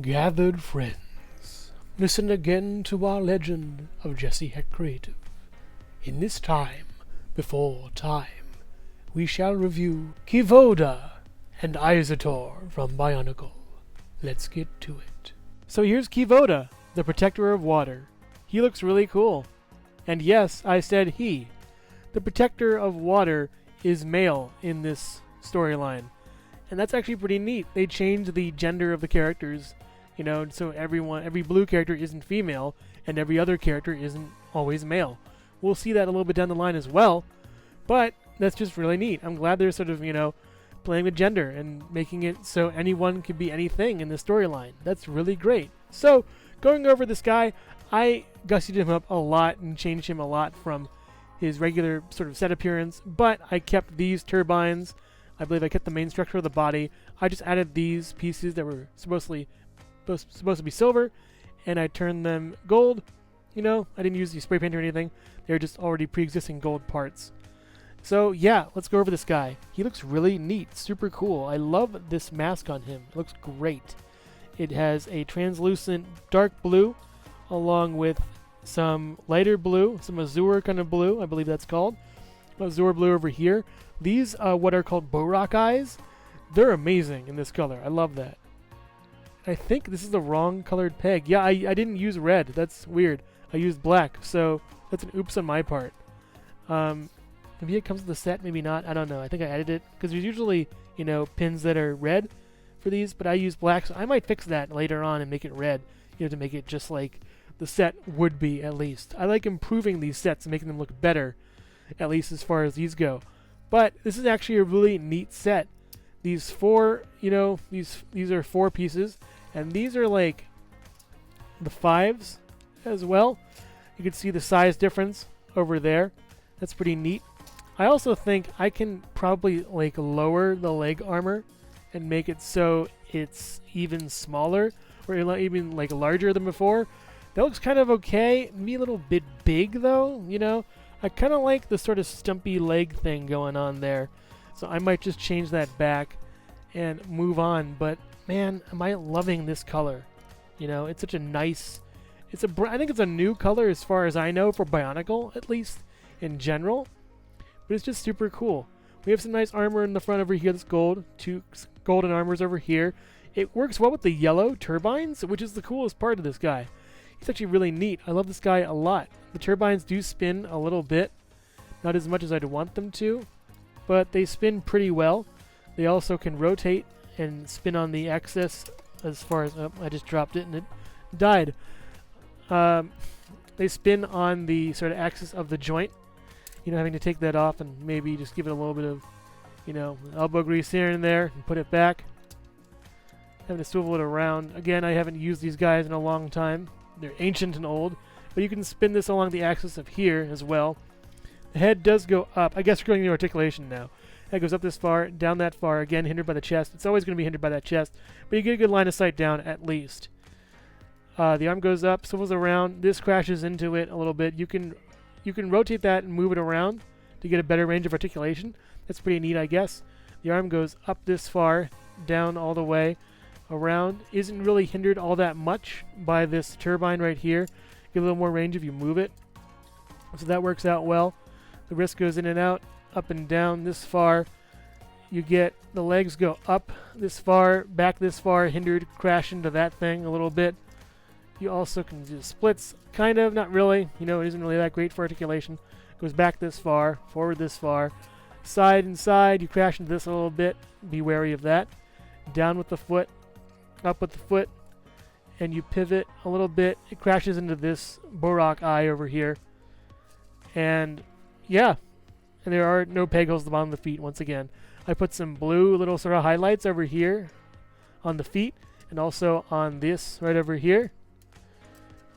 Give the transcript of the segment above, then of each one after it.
Gathered friends, listen again to our legend of Jesse Heck Creative. In this time, before time, we shall review Kivoda and Izotor from BIONICLE. Let's get to it. So here's Kivoda, the Protector of Water. He looks really cool. And yes, I said he. The Protector of Water is male in this storyline. And that's actually pretty neat. They changed the gender of the characters, you know, so every blue character isn't female, and every other character isn't always male. We'll see that a little bit down the line as well, but that's just really neat. I'm glad they're sort of, you know, playing with gender and making it so anyone can be anything in the storyline. That's really great. So, going over this guy, I gussied him up a lot and changed him a lot from his regular sort of set appearance, but I kept these turbines. I believe I kept the main structure of the body. I just added these pieces that were supposed to be silver, and I turned them gold. You know, I didn't use the spray paint or anything. They're just already pre-existing gold parts. So yeah, let's go over this guy. He looks really neat, super cool. I love this mask on him. It looks great. It has a translucent dark blue along with some lighter blue, some azure kind of blue, I believe that's called. Azure blue over here. These what are called Borak eyes. They're amazing in this color. I love that. I think this is the wrong colored peg. Yeah, I didn't use red. That's weird. I used black, so that's an oops on my part. Maybe it comes with the set, maybe not. I don't know. I think I added it because there's usually, you know, pins that are red for these, but I use black, so I might fix that later on and make it red, you know, to make it just like the set would be at least. I like improving these sets and making them look better, at least as far as these go. But this is actually a really neat set. These four, you know, these are 4 pieces, and these are like the 5s as well. You can see the size difference over there. That's pretty neat. I also think I can probably like lower the leg armor and make it so it's even smaller or even like larger than before. That looks kind of okay. Maybe a little bit big though, you know. I kind of like the sort of stumpy leg thing going on there. So I might just change that back and move on. But man, am I loving this color. You know, it's such a nice... I think it's a new color as far as I know for BIONICLE, at least in general. But it's just super cool. We have some nice armor in the front over here that's gold. 2 golden armors over here. It works well with the yellow turbines, which is the coolest part of this guy. It's actually really neat. I love this guy a lot. The turbines do spin a little bit. Not as much as I'd want them to, but they spin pretty well. They also can rotate and spin on the axis as far as... Oh, I just dropped it and it died. They spin on the sort of axis of the joint. You know, having to take that off and maybe just give it a little bit of, you know, elbow grease here and there and put it back. Having to swivel it around. Again, I haven't used these guys in a long time. They're ancient and old. But you can spin this along the axis of here as well. The head does go up. I guess we're going to articulation now. That goes up this far, down that far. Again, hindered by the chest. It's always going to be hindered by that chest. But you get a good line of sight down at least. The arm goes up, swivels around. This crashes into it a little bit. You can rotate that and move it around to get a better range of articulation. That's pretty neat, I guess. The arm goes up this far, down all the way, around. Isn't really hindered all that much by this turbine right here. Get a little more range if you move it. So that works out well. The wrist goes in and out, up and down this far. You get the legs go up this far, back this far, hindered, crash into that thing a little bit. You also can do splits, kind of, not really. You know, it isn't really that great for articulation. Goes back this far, forward this far. Side and side, you crash into this a little bit. Be wary of that. Down with the foot, up with the foot, and you pivot a little bit. It crashes into this Borak eye over here. And, yeah. And there are no peg holes at the bottom of the feet, once again. I put some blue little sort of highlights over here on the feet, and also on this right over here.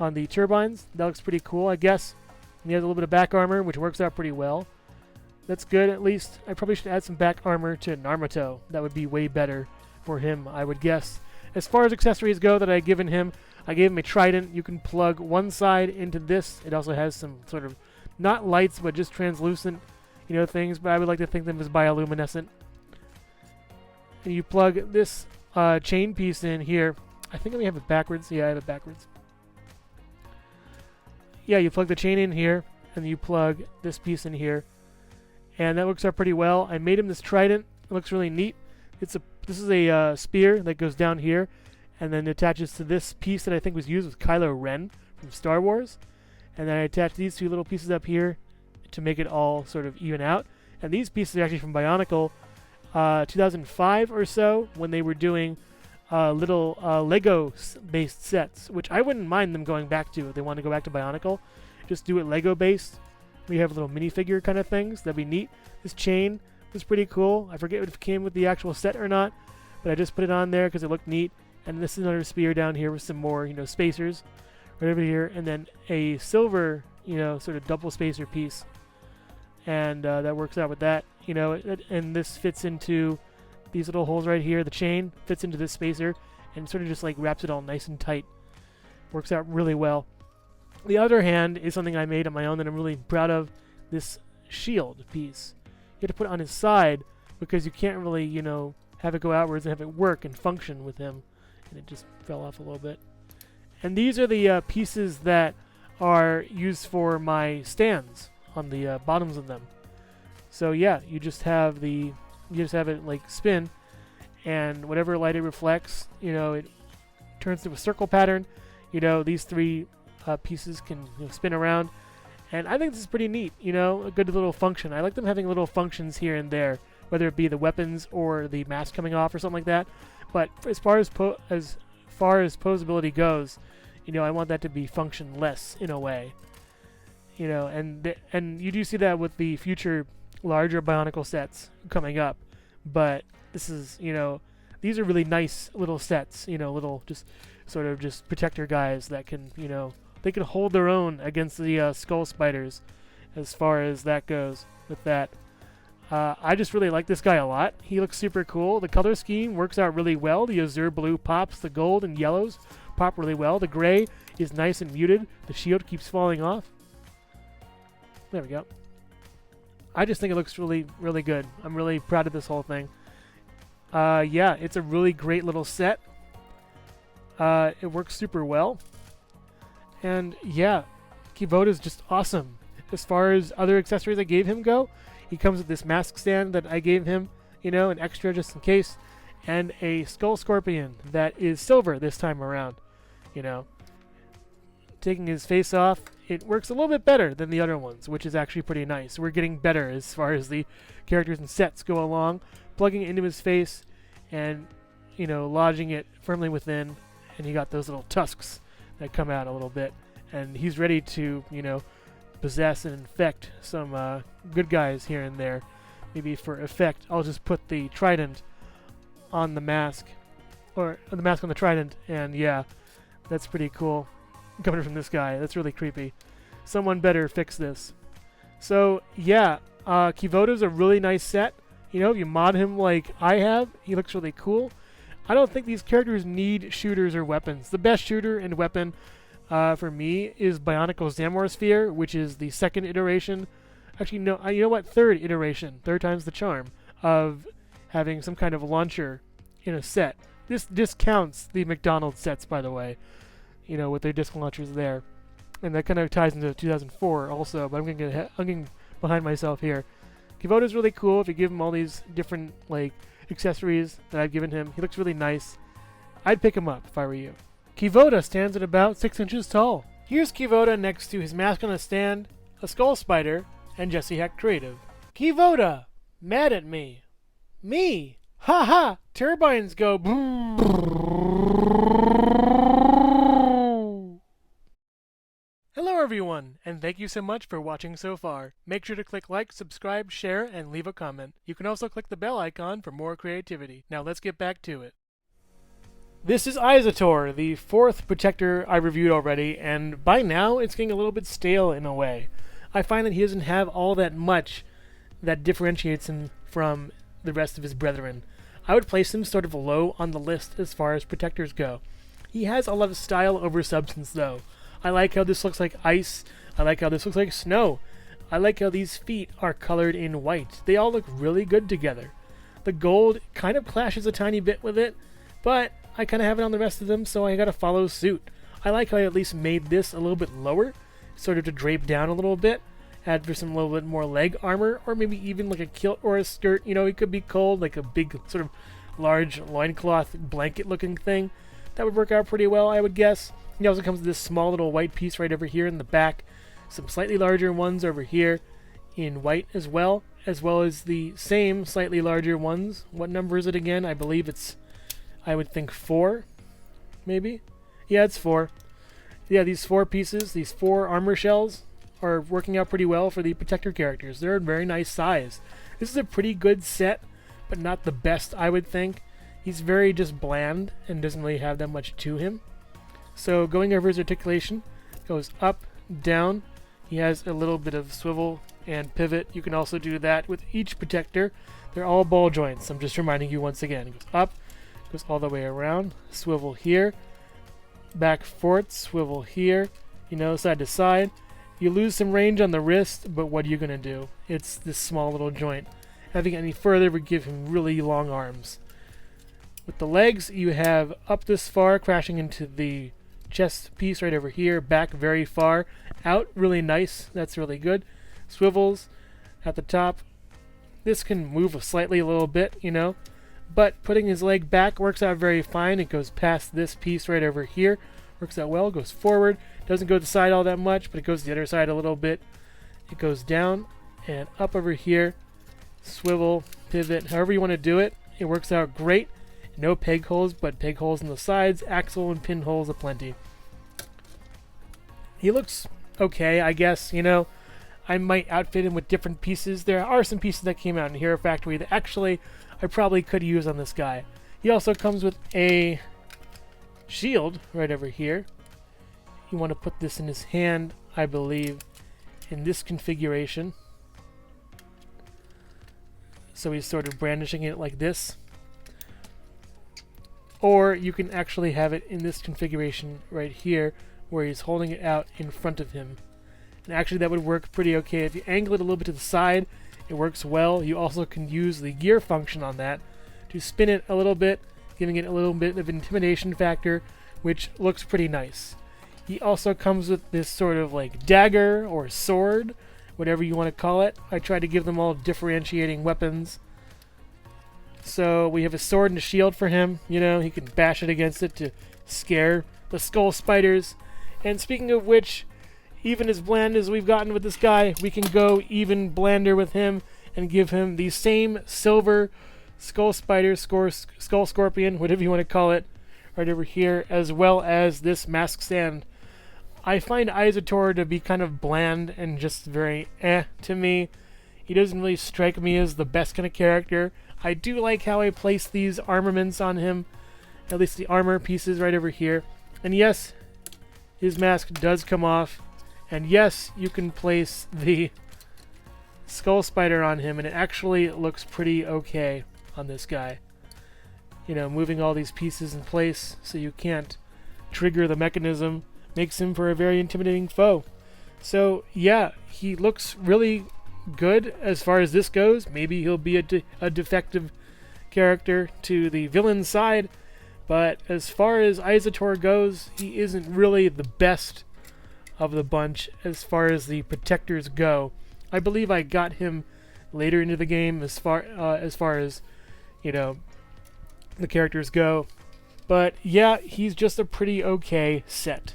On the turbines. That looks pretty cool, I guess. And he has a little bit of back armor, which works out pretty well. That's good, at least. I probably should add some back armor to Narmato. That would be way better for him, I would guess. As far as accessories go that I've given him, I gave him a Trident. You can plug one side into this. It also has some sort of, not lights, but just translucent, you know, things. But I would like to think of them as bioluminescent. And you plug this chain piece in here. I think I may have it backwards. Yeah, I have it backwards. Yeah, you plug the chain in here, and you plug this piece in here, and that works out pretty well. I made him this trident. It looks really neat. This is a spear that goes down here, and then attaches to this piece that I think was used with Kylo Ren from Star Wars. And then I attach these two little pieces up here to make it all sort of even out. And these pieces are actually from BIONICLE 2005 or so, when they were doing little Lego-based sets, which I wouldn't mind them going back to if they want to go back to BIONICLE. Just do it Lego-based. We have little minifigure kind of things. That'd be neat. This chain was pretty cool. I forget if it came with the actual set or not, but I just put it on there because it looked neat. And this is another spear down here with some more, spacers right over here, and then a silver, sort of double spacer piece. And that works out with that, and this fits into these little holes right here. The chain fits into this spacer and sort of just like wraps it all nice and tight. Works out really well. The other hand is something I made on my own that I'm really proud of. This shield piece. You have to put it on his side because you can't really, have it go outwards and have it work and function with him. And it just fell off a little bit. And these are the pieces that are used for my stands on the bottoms of them. So yeah, you just have it like spin, and whatever light it reflects, it turns to a circle pattern. These three pieces can spin around, and I think this is pretty neat. A good little function. I like them having little functions here and there, whether it be the weapons or the mask coming off or something like that. But as far as posability goes, I want that to be functionless in a way. And you do see that with the future larger BIONICLE sets coming up. But this is, these are really nice little sets, little just sort of just protector guys that can, they can hold their own against the skull spiders as far as that goes with that. I just really like this guy a lot. He looks super cool. The color scheme works out really well. The azure blue pops. The gold and yellows pop really well. The gray is nice and muted. The shield keeps falling off. There we go. I just think it looks really, really good. I'm really proud of this whole thing. Yeah, it's a really great little set. It works super well. And yeah, Kivoda is just awesome. As far as other accessories I gave him go, he comes with this mask stand that I gave him, an extra just in case, and a skull scorpion that is silver this time around. Taking his face off, it works a little bit better than the other ones, which is actually pretty nice. We're getting better as far as the characters and sets go along. Plugging it into his face and, lodging it firmly within, and you got those little tusks that come out a little bit. And he's ready to, possess and infect some good guys here and there. Maybe for effect, I'll just put the trident on the mask, or the mask on the trident, and yeah, that's pretty cool. Coming from this guy, that's really creepy. Someone better fix this. So yeah, Kivoda's a really nice set. If you mod him like I have, he looks really cool. I don't think these characters need shooters or weapons. The best shooter and weapon for me is BIONICLE's Zamor Sphere, which is the second iteration. Actually, no, you know what? Third iteration. Third time's the charm of having some kind of launcher in a set. This discounts the McDonald's sets, by the way. With their disc launchers there. And that kind of ties into 2004 also, but I'm getting behind myself here. Kivoda's really cool. If you give him all these different, accessories that I've given him, he looks really nice. I'd pick him up if I were you. Kivoda stands at about 6 inches tall. Here's Kivoda next to his mask on a stand, a skull spider, and Jesse Heck Creative. Kivoda! Mad at me. Me! Ha ha! Turbines go boom! Hello everyone, and thank you so much for watching so far. Make sure to click like, subscribe, share, and leave a comment. You can also click the bell icon for more creativity. Now let's get back to it. This is Izotor, the 4th Protector I reviewed already, and by now it's getting a little bit stale in a way. I find that he doesn't have all that much that differentiates him from the rest of his brethren. I would place him sort of low on the list as far as Protectors go. He has a lot of style over substance though. I like how this looks like ice. I like how this looks like snow. I like how these feet are colored in white. They all look really good together. The gold kind of clashes a tiny bit with it, but I kind of have it on the rest of them, so I gotta follow suit. I like how I at least made this a little bit lower, sort of to drape down a little bit, add for some little bit more leg armor, or maybe even like a kilt or a skirt. You know, it could be cold, like a big sort of large loincloth blanket looking thing. That would work out pretty well, I would guess. It also comes with this small little white piece right over here in the back, some slightly larger ones over here in white as well as the same slightly larger ones. What number is it again? I believe it's, I would think 4, maybe? Yeah, it's 4. Yeah, these 4 pieces, these 4 armor shells are working out pretty well for the Protector characters. They're a very nice size. This is a pretty good set, but not the best, I would think. He's very just bland and doesn't really have that much to him. So going over his articulation, goes up, down. He has a little bit of swivel and pivot. You can also do that with each Protector. They're all ball joints. I'm just reminding you once again. It goes up, goes all the way around, swivel here, back forth, swivel here, you know, side to side. You lose some range on the wrist, but what are you going to do? It's this small little joint. Having it any further would give him really long arms. With the legs, you have up this far, crashing into the chest piece right over here, back very far, out really nice, that's really good. Swivels at the top. This can move slightly a little bit, you know, but putting his leg back works out very fine. It goes past this piece right over here, works out well, goes forward, doesn't go to the side all that much, but it goes to the other side a little bit. It goes down and up over here, swivel, pivot, however you want to do it. It works out great. No peg holes, but peg holes in the sides, axle and pin holes aplenty. He looks okay, I guess, you know. I might outfit him with different pieces. There are some pieces that came out in Hero Factory that actually I probably could use on this guy. He also comes with a shield right over here. You want to put this in his hand, I believe, in this configuration. So he's sort of brandishing it like this. Or you can actually have it in this configuration right here, where he's holding it out in front of him. And actually that would work pretty okay. If you angle it a little bit to the side, it works well. You also can use the gear function on that to spin it a little bit, giving it a little bit of intimidation factor, which looks pretty nice. He also comes with this sort of like dagger or sword, whatever you want to call it. I try to give them all differentiating weapons. So we have a sword and a shield for him. You know, he can bash it against it to scare the skull spiders. And speaking of which, even as bland as we've gotten with this guy, we can go even blander with him and give him the same silver skull spider, skull scorpion, whatever you want to call it, right over here, as well as this mask stand. I find Izotor to be kind of bland and just very to me. He doesn't really strike me as the best kind of character. I do like how I place these armaments on him, at least the armor pieces right over here. And yes, his mask does come off. And yes, you can place the skull spider on him, and it actually looks pretty okay on this guy. You know, moving all these pieces in place so you can't trigger the mechanism makes him for a very intimidating foe. So yeah, he looks really good as far as this goes. Maybe he'll be a defective character to the villain side, but as far as Izotor goes, he isn't really the best of the bunch as far as the Protectors go. I believe I got him later into the game as far as you know, the characters go, but yeah, he's just a pretty okay set.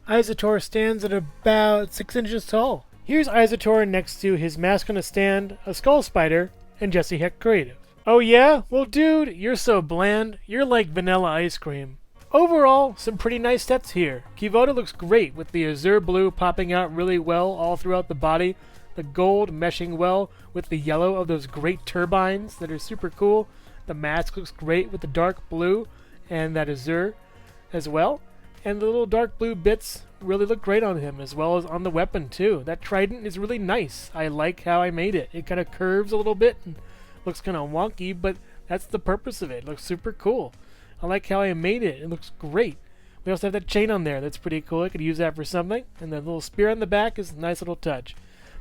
Izotor stands at about 6 inches tall. Here's Izotor next to his mask on a stand, a skull spider, and Jesse Heck Creative. Oh yeah? Well dude, you're so bland. You're like vanilla ice cream. Overall, some pretty nice sets here. Kivoda looks great with the azure blue popping out really well all throughout the body, the gold meshing well with the yellow of those great turbines that are super cool. The mask looks great with the dark blue and that azure as well. And the little dark blue bits really look great on him, as well as on the weapon too. That trident is really nice. I like how I made it. It kind of curves a little bit and looks kind of wonky, but that's the purpose of it. It looks super cool. I like how I made it. It looks great. We also have that chain on there. That's pretty cool. I could use that for something. And the little spear on the back is a nice little touch.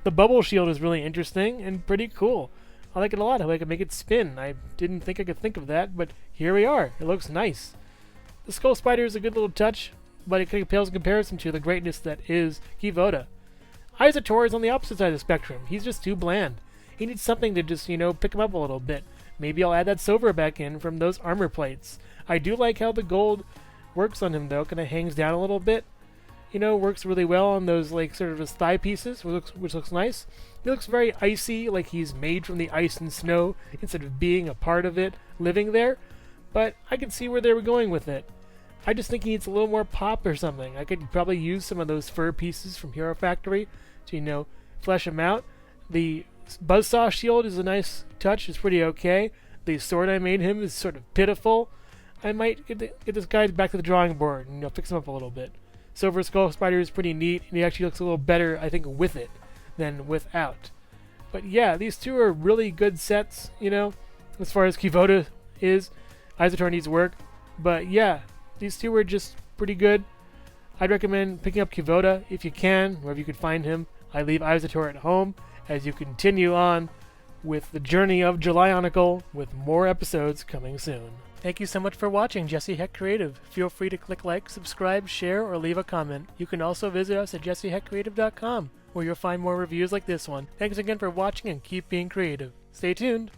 The bubble shield is really interesting and pretty cool. I like it a lot, how I can make it spin. I didn't think I could think of that, but here we are. It looks nice. The Skull Spider is a good little touch, but it kind of pales in comparison to the greatness that is Kivoda. Izotor is on the opposite side of the spectrum. He's just too bland. He needs something to just, pick him up a little bit. Maybe I'll add that silver back in from those armor plates. I do like how the gold works on him, though. Kind of hangs down a little bit. Works really well on those, like, sort of his thigh pieces, which looks nice. He looks very icy, like he's made from the ice and snow, instead of being a part of it, living there. But I can see where they were going with it. I just think he needs a little more pop or something. I could probably use some of those fur pieces from Hero Factory to, flesh him out. The Buzzsaw Shield is a nice touch. It's pretty okay. The sword I made him is sort of pitiful. I might get this guy back to the drawing board and fix him up a little bit. Silver Skull Spider is pretty neat, and he actually looks a little better, I think, with it than without. But yeah, these two are really good sets, as far as Kivoda is. Izotor needs work. But yeah, these two are just pretty good. I'd recommend picking up Kivoda if you can, wherever you can find him. I leave Izotor at home as you continue on with the journey of BIONICLE, with more episodes coming soon. Thank you so much for watching Jesse Heck Creative. Feel free to click like, subscribe, share, or leave a comment. You can also visit us at jesseheckcreative.com, where you'll find more reviews like this one. Thanks again for watching, and keep being creative. Stay tuned!